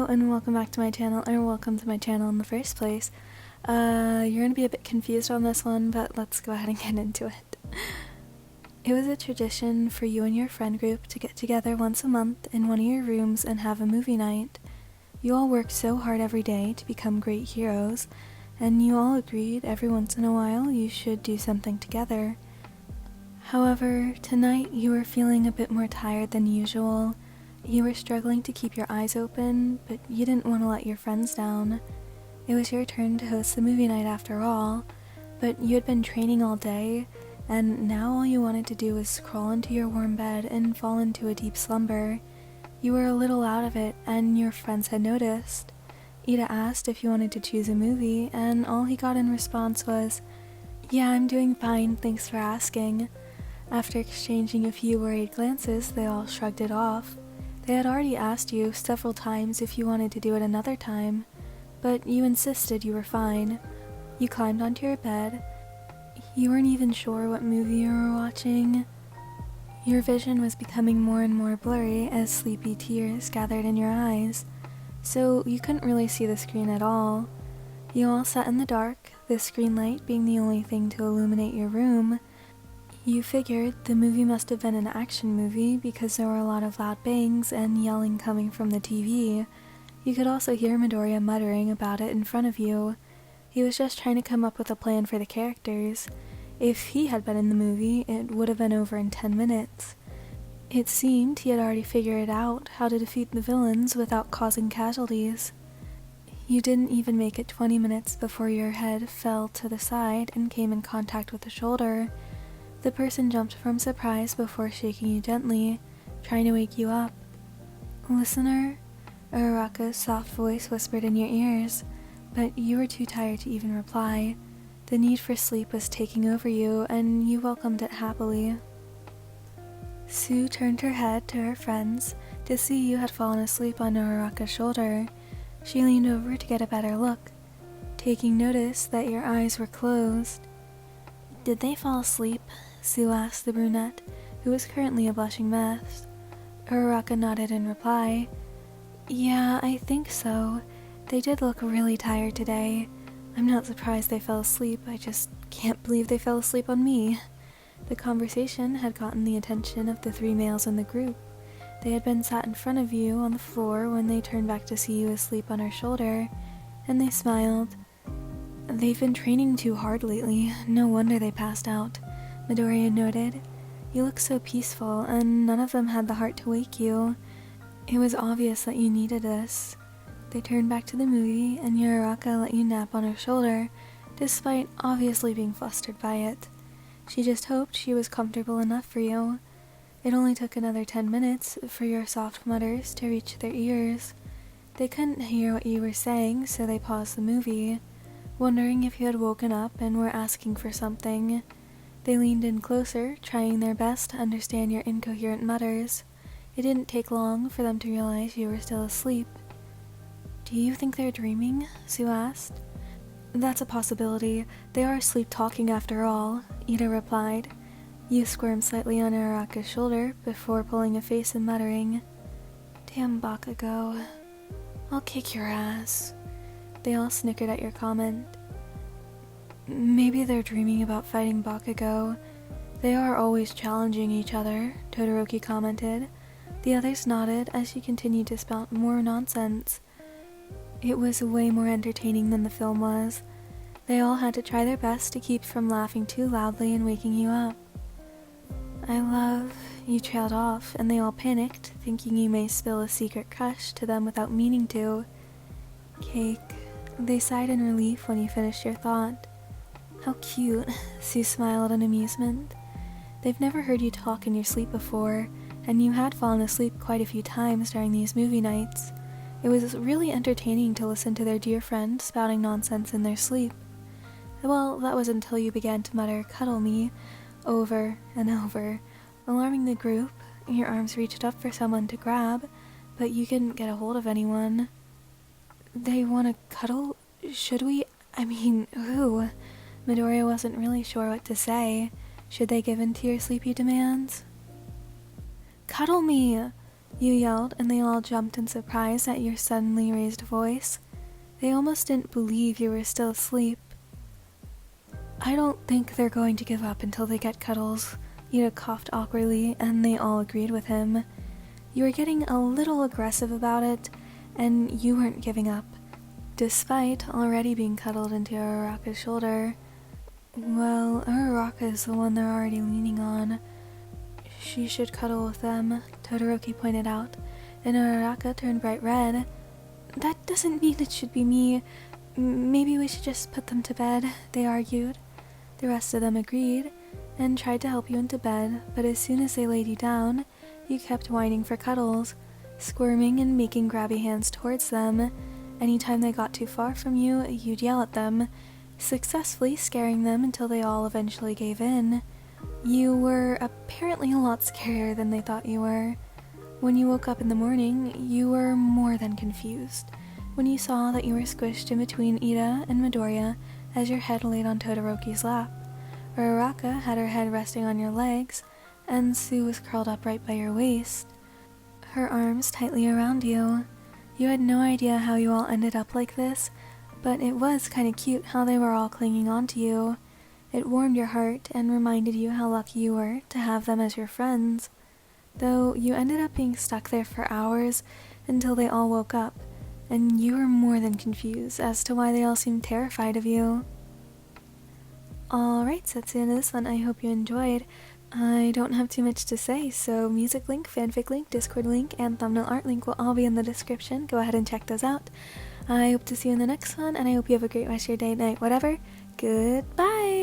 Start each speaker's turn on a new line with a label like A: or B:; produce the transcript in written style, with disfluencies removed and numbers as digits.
A: Hello and welcome back to my channel, or welcome to my channel in the first place. You're gonna be a bit confused on this one, but let's go ahead and get into it. It was a tradition for you and your friend group to get together once a month in one of your rooms and have a movie night. You all worked so hard every day to become great heroes, and you all agreed every once in a while you should do something together. However, tonight you were feeling a bit more tired than usual. You were struggling to keep your eyes open, but you didn't want to let your friends down. It was your turn to host the movie night after all, but you had been training all day, and now all you wanted to do was crawl into your warm bed and fall into a deep slumber. You were a little out of it, and your friends had noticed. Ida asked if you wanted to choose a movie, and all he got in response was, "Yeah, I'm doing fine, thanks for asking." After exchanging a few worried glances, they all shrugged it off. They had already asked you several times if you wanted to do it another time, but you insisted you were fine. You climbed onto your bed. You weren't even sure what movie you were watching. Your vision was becoming more and more blurry as sleepy tears gathered in your eyes, so you couldn't really see the screen at all. You all sat in the dark, the screen light being the only thing to illuminate your room. You figured the movie must have been an action movie because there were a lot of loud bangs and yelling coming from the TV. You could also hear Midoriya muttering about it in front of you. He was just trying to come up with a plan for the characters. If he had been in the movie, it would have been over in 10 minutes. It seemed he had already figured out how to defeat the villains without causing casualties. You didn't even make it 20 minutes before your head fell to the side and came in contact with the shoulder. The person jumped from surprise before shaking you gently, trying to wake you up. "Listener?" Uraraka's soft voice whispered in your ears, but you were too tired to even reply. The need for sleep was taking over you, and you welcomed it happily. Sue turned her head to her friends to see you had fallen asleep on Uraraka's shoulder. She leaned over to get a better look, taking notice that your eyes were closed. "Did they fall asleep?" Sue asked the brunette, who was currently a blushing mess. Uraraka nodded in reply. "Yeah, I think so. They did look really tired today. I'm not surprised they fell asleep, I just can't believe they fell asleep on me." The conversation had gotten the attention of the three males in the group. They had been sat in front of you on the floor when they turned back to see you asleep on her shoulder, and they smiled. "They've been training too hard lately, no wonder they passed out," Midoriya noted. "You look so peaceful, and none of them had the heart to wake you. It was obvious that you needed this." They turned back to the movie, and Uraraka let you nap on her shoulder, despite obviously being flustered by it. She just hoped she was comfortable enough for you. It only took another 10 minutes for your soft mutters to reach their ears. They couldn't hear what you were saying, so they paused the movie, wondering if you had woken up and were asking for something. They leaned in closer, trying their best to understand your incoherent mutters. It didn't take long for them to realize you were still asleep. "Do you think they're dreaming?" Sue asked. "That's a possibility. They are asleep talking after all," Ida replied. You squirmed slightly on Uraraka's shoulder before pulling a face and muttering, "Damn Bakugo. I'll kick your ass." They all snickered at your comment. "Maybe they're dreaming about fighting Bakugo. They are always challenging each other," Todoroki commented. The others nodded as she continued to spout more nonsense. It was way more entertaining than the film was. They all had to try their best to keep from laughing too loudly and waking you up. You trailed off, and they all panicked, thinking you may spill a secret crush to them without meaning to. "Cake." They sighed in relief when you finished your thought. "How cute," Sue smiled in amusement. They've never heard you talk in your sleep before, and you had fallen asleep quite a few times during these movie nights. It was really entertaining to listen to their dear friend spouting nonsense in their sleep. Well, that was until you began to mutter, "Cuddle me," over and over, alarming the group. Your arms reached up for someone to grab, but you couldn't get a hold of anyone. "They want to cuddle? Should we? I mean, who?" Midoriya wasn't really sure what to say. Should they give in to your sleepy demands? "Cuddle me!" You yelled, and they all jumped in surprise at your suddenly raised voice. They almost didn't believe you were still asleep. I don't think they're going to give up until they get cuddles. Ida coughed awkwardly, and they all agreed with him. You were getting a little aggressive about it, and you weren't giving up, despite already being cuddled into Uraraka's shoulder. Well, Uraraka is the one they're already leaning on. She should cuddle with them, Todoroki pointed out, and Uraraka turned bright red. That doesn't mean it should be me. Maybe we should just put them to bed, they argued. The rest of them agreed, and tried to help you into bed, but as soon as they laid you down, you kept whining for cuddles, squirming and making grabby hands towards them. Anytime they got too far from you, you'd yell at them, successfully scaring them until they all eventually gave in. You were apparently a lot scarier than they thought you were. When you woke up in the morning, you were more than confused when you saw that you were squished in between Ida and Midoriya as your head laid on Todoroki's lap. Uraraka had her head resting on your legs, and Sue was curled up right by your waist, her arms tightly around you. You had no idea how you all ended up like this, but it was kind of cute how they were all clinging on to you. It warmed your heart and reminded you how lucky you were to have them as your friends. Though you ended up being stuck there for hours until they all woke up, and you were more than confused as to why they all seemed terrified of you. Alright, so that's the end of this one. I hope you enjoyed. I don't have too much to say, so music link, fanfic link, Discord link, and thumbnail art link will all be in the description. Go ahead and check those out. I hope to see you in the next one, and I hope you have a great rest of your day, night, whatever. Goodbye!